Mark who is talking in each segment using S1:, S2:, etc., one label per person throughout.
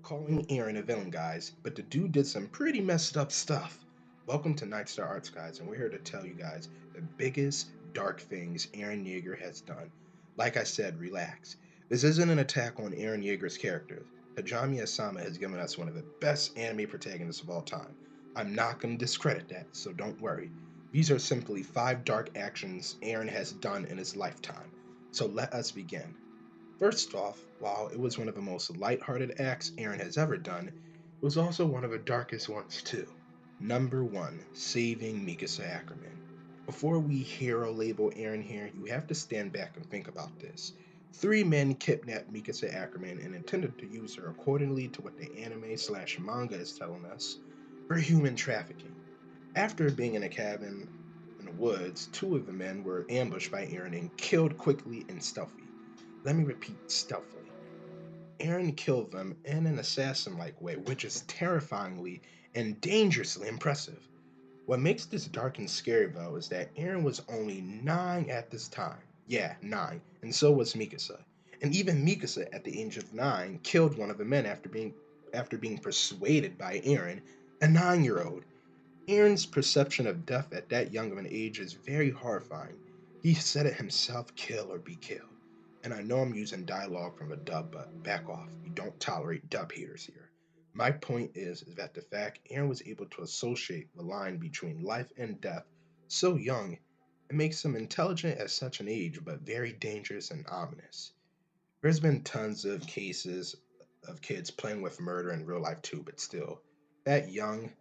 S1: calling Eren a villain, guys, but the dude did some pretty messed up stuff. Welcome to Nightstar Arts, guys, and we're here to tell you guys the biggest dark things Eren Jaeger has done. Like I said, relax. This isn't an attack on Eren Jaeger's character. Hajime Asama has given us one of the best anime protagonists of all time. I'm not going to discredit that, so don't worry. These are simply 5 dark actions Eren has done in his lifetime. So let us begin. First off, while it was one of the most light-hearted acts Eren has ever done, it was also one of the darkest ones too. Number 1, saving Mikasa Ackerman. Before we hero label Eren here, you have to stand back and think about this. 3 men kidnapped Mikasa Ackerman and intended to use her accordingly to what the anime/manga is telling us for human trafficking. After being in a cabin in the woods, 2 of the men were ambushed by Eren and killed quickly and stealthy. Let me repeat, stealthily. Eren killed them in an assassin like way, which is terrifyingly and dangerously impressive. What makes this dark and scary, though, is that Eren was only 9 at this time. Yeah, 9. And so was Mikasa. And even Mikasa, at the age of 9, killed one of the men after being persuaded by Eren, a 9-year-old. Eren's perception of death at that young of an age is very horrifying. He said it himself, kill or be killed. And I know I'm using dialogue from a dub, but back off. We don't tolerate dub haters here. My point is that the fact Eren was able to associate the line between life and death so young, it makes him intelligent at such an age, but very dangerous and ominous. There's been tons of cases of kids playing with murder in real life too, but still, that young,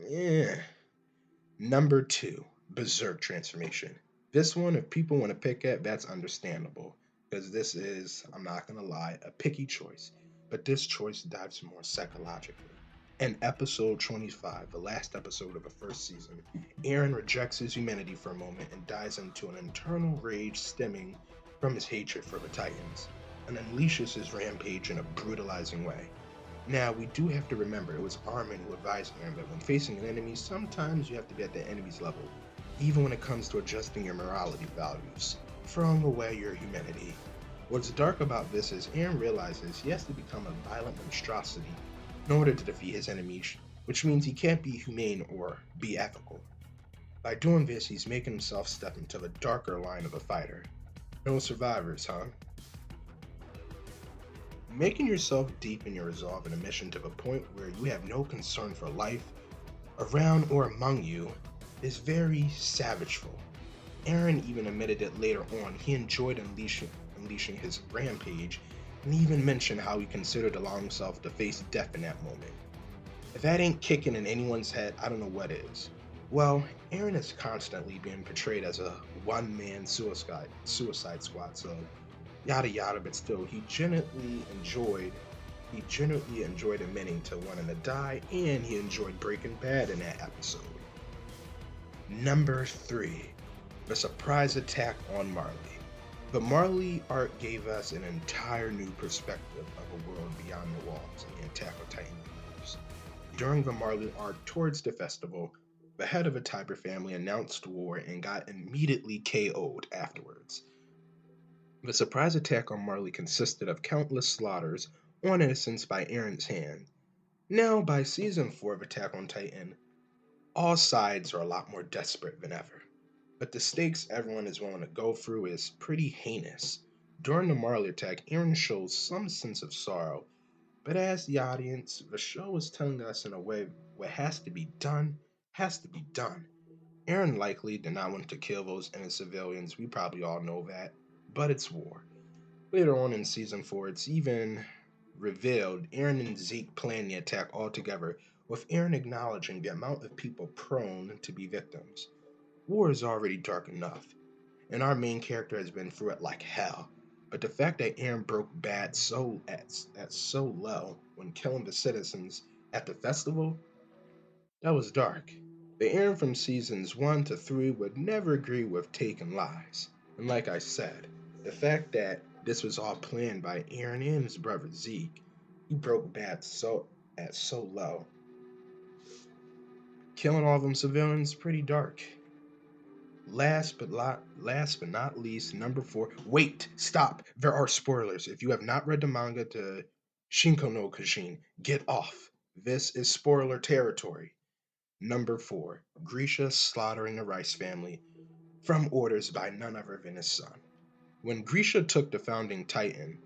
S1: eh. Number 2, Berserk transformation. This one, if people want to pick at, that's understandable, because this is, I'm not going to lie, a picky choice. But this choice dives more psychologically. In episode 25, the last episode of the first season, Eren rejects his humanity for a moment and dives into an internal rage stemming from his hatred for the Titans, and unleashes his rampage in a brutalizing way. Now, we do have to remember it was Armin who advised Eren that when facing an enemy, sometimes you have to be at the enemy's level, even when it comes to adjusting your morality values, throwing away your humanity. What's dark about this is Eren realizes he has to become a violent monstrosity in order to defeat his enemies, which means he can't be humane or be ethical. By doing this, he's making himself step into the darker line of a fighter. No survivors, huh? Making yourself deep in your resolve in a mission to the point where you have no concern for life around or among you is very savageful. Eren even admitted it later on. He enjoyed unleashing his rampage and even mentioned how he considered allowing himself to face death in that moment. If that ain't kicking in anyone's head, I don't know what is. Well, Eren is constantly being portrayed as a one-man suicide squad, so yada yada, but still, he genuinely enjoyed admitting to wanting to die, and he enjoyed Breaking Bad in that episode. Number 3, the surprise attack on Marley. The Marley arc gave us an entire new perspective of a world beyond the walls in the Attack on Titan universe. During the Marley arc towards the festival, the head of the Tiber family announced war and got immediately KO'd afterwards. The surprise attack on Marley consisted of countless slaughters on innocents by Eren's hand. Now, by season 4 of Attack on Titan, all sides are a lot more desperate than ever. But the stakes everyone is willing to go through is pretty heinous. During the Marley attack, Eren shows some sense of sorrow, but as the audience, the show is telling us in a way what has to be done, has to be done. Eren likely did not want to kill those innocent civilians, we probably all know that, but it's war. Later on in season 4, it's even revealed Eren and Zeke planned the attack altogether, with Eren acknowledging the amount of people prone to be victims. War is already dark enough, and our main character has been through it like hell. But the fact that Eren broke bad at so low when killing the citizens at the festival, that was dark. The Eren from seasons 1 to 3 would never agree with taking lies. And like I said, the fact that this was all planned by Eren and his brother Zeke, he broke bad so low. Killing all them civilians, pretty dark. Last but not least, number 4. Wait, stop. There are spoilers. If you have not read the manga to Shinko no Kajin, get off. This is spoiler territory. Number 4, Grisha slaughtering the Rice family from orders by none other than his son. When Grisha took the founding Titan,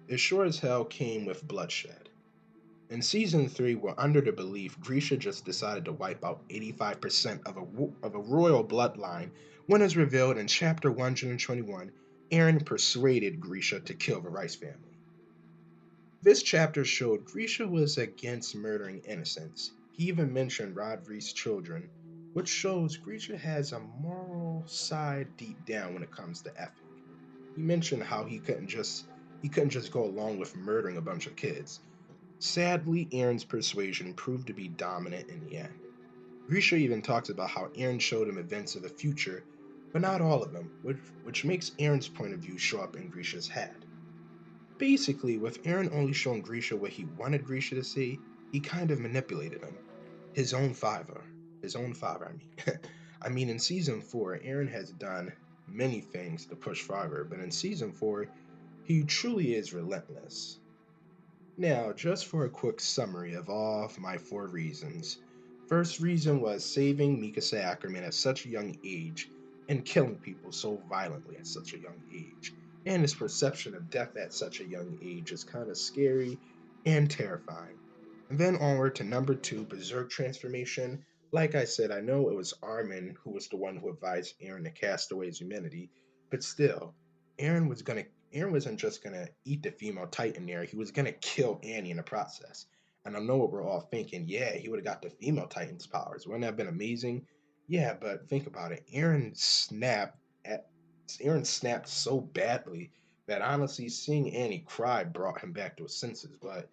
S1: it sure as hell came with bloodshed. In Season 3, we're under the belief Grisha just decided to wipe out 85% of a royal bloodline when it's revealed in Chapter 121, Eren persuaded Grisha to kill the Rice family. This chapter showed Grisha was against murdering innocents. He even mentioned Rodri's children, which shows Grisha has a moral side deep down when it comes to ethic. He mentioned how he couldn't just go along with murdering a bunch of kids. Sadly, Eren's persuasion proved to be dominant in the end. Grisha even talks about how Eren showed him events of the future, but not all of them, which makes Eren's point of view show up in Grisha's head. Basically, with Eren only showing Grisha what he wanted Grisha to see, he kind of manipulated him. His own father. His own father, I mean. I mean, in Season 4, Eren has done many things to push father, but in Season 4, he truly is relentless. Now, just for a quick summary of all of my 4 reasons. First reason was saving Mikasa Ackerman at such a young age and killing people so violently at such a young age. And his perception of death at such a young age is kind of scary and terrifying. And then onward to number 2, Berserk transformation. Like I said, I know it was Armin who was the one who advised Eren to cast away his humanity, but still, Eren wasn't just gonna eat the female Titan there, he was gonna kill Annie in the process. And I know what we're all thinking, yeah, he would have got the female Titan's powers. Wouldn't that have been amazing? Yeah, but think about it. At Eren snapped so badly that honestly seeing Annie cry brought him back to his senses, but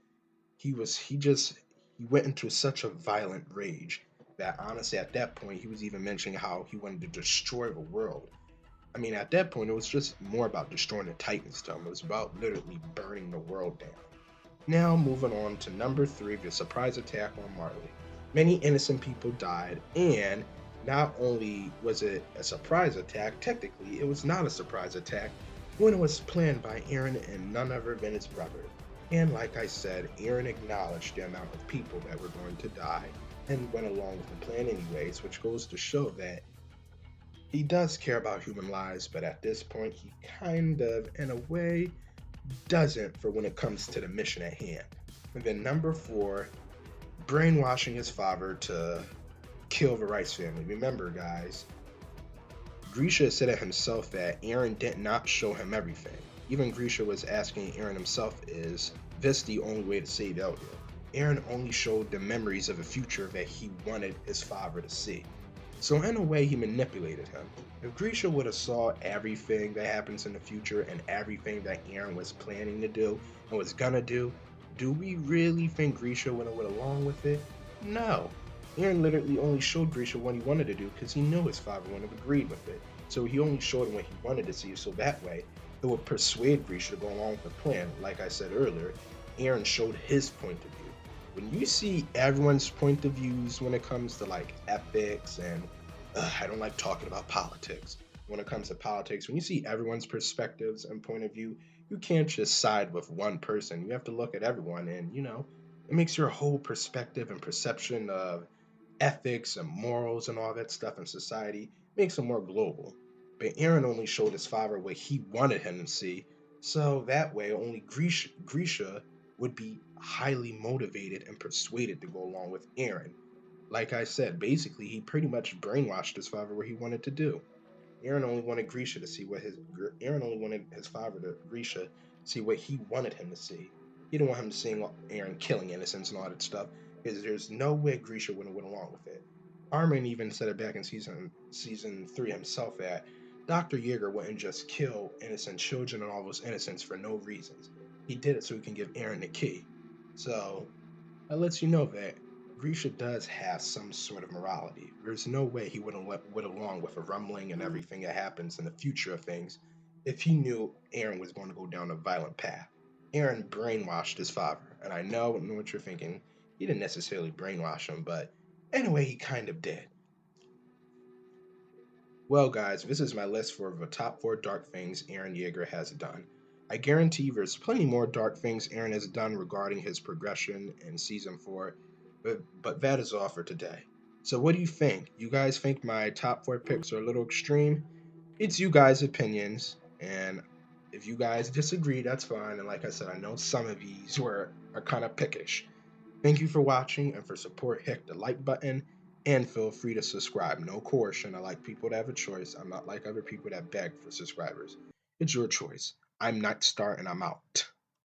S1: he went into such a violent rage that honestly at that point he was even mentioning how he wanted to destroy the world. I mean, at that point, it was just more about destroying the Titans to him. It was about literally burning the world down. Now, moving on to number 3, the surprise attack on Marley. Many innocent people died, and not only was it a surprise attack, technically, it was not a surprise attack when it was planned by Eren and none other than his brother. And like I said, Eren acknowledged the amount of people that were going to die and went along with the plan anyways, which goes to show that he does care about human lives, but at this point, he kind of, in a way, doesn't for when it comes to the mission at hand. And then number 4, brainwashing his father to kill the Rice family. Remember, guys, Grisha said it himself that Eren did not show him everything. Even Grisha was asking Eren himself, is this the only way to save Eldia? Eren only showed the memories of a future that he wanted his father to see. So in a way, he manipulated him. If Grisha would have saw everything that happens in the future and everything that Eren was planning to do and was gonna do we really think Grisha would have went along with it? No. Eren literally only showed Grisha what he wanted to do because he knew his father wouldn't have agreed with it. So he only showed him what he wanted to see, so that way it would persuade Grisha to go along with the plan. Like I said earlier, Eren showed his point of view. When you see everyone's point of views when it comes to like ethics and I don't like talking about politics. When it comes to politics, when you see everyone's perspectives and point of view, you can't just side with one person. You have to look at everyone, and it makes your whole perspective and perception of ethics and morals and all that stuff in society makes it more global. But Eren only showed his father what he wanted him to see, so that way only Grisha would be highly motivated and persuaded to go along with Eren. Like I said, basically he pretty much brainwashed his father what he wanted to do. Eren only wanted his father to Grisha see what he wanted him to see. He didn't want him seeing Eren killing innocents and all that stuff, because there's no way Grisha would have went along with it. Armin even said it back in season 3 himself that Dr. Jaeger wouldn't just kill innocent children and all those innocents for no reasons. He did it so he can give Eren the key. So that lets you know that Grisha does have some sort of morality. There's no way he would have went along with a rumbling and everything that happens in the future of things if he knew Eren was going to go down a violent path. Eren brainwashed his father, and I know what you're thinking. He didn't necessarily brainwash him, but anyway, he kind of did. Well, guys, this is my list for the top 4 dark things Eren Jaeger has done. I guarantee there's plenty more dark things Eren has done regarding his progression in season 4, but that is all for today. So, what do you think? You guys think my top 4 picks are a little extreme? It's you guys' opinions, and if you guys disagree, that's fine. And like I said, I know some of these are kind of pickish. Thank you for watching, and for support, hit the like button, and feel free to subscribe. No coercion. I like people to have a choice. I'm not like other people that beg for subscribers. It's your choice. I'm Nightstar, and I'm out.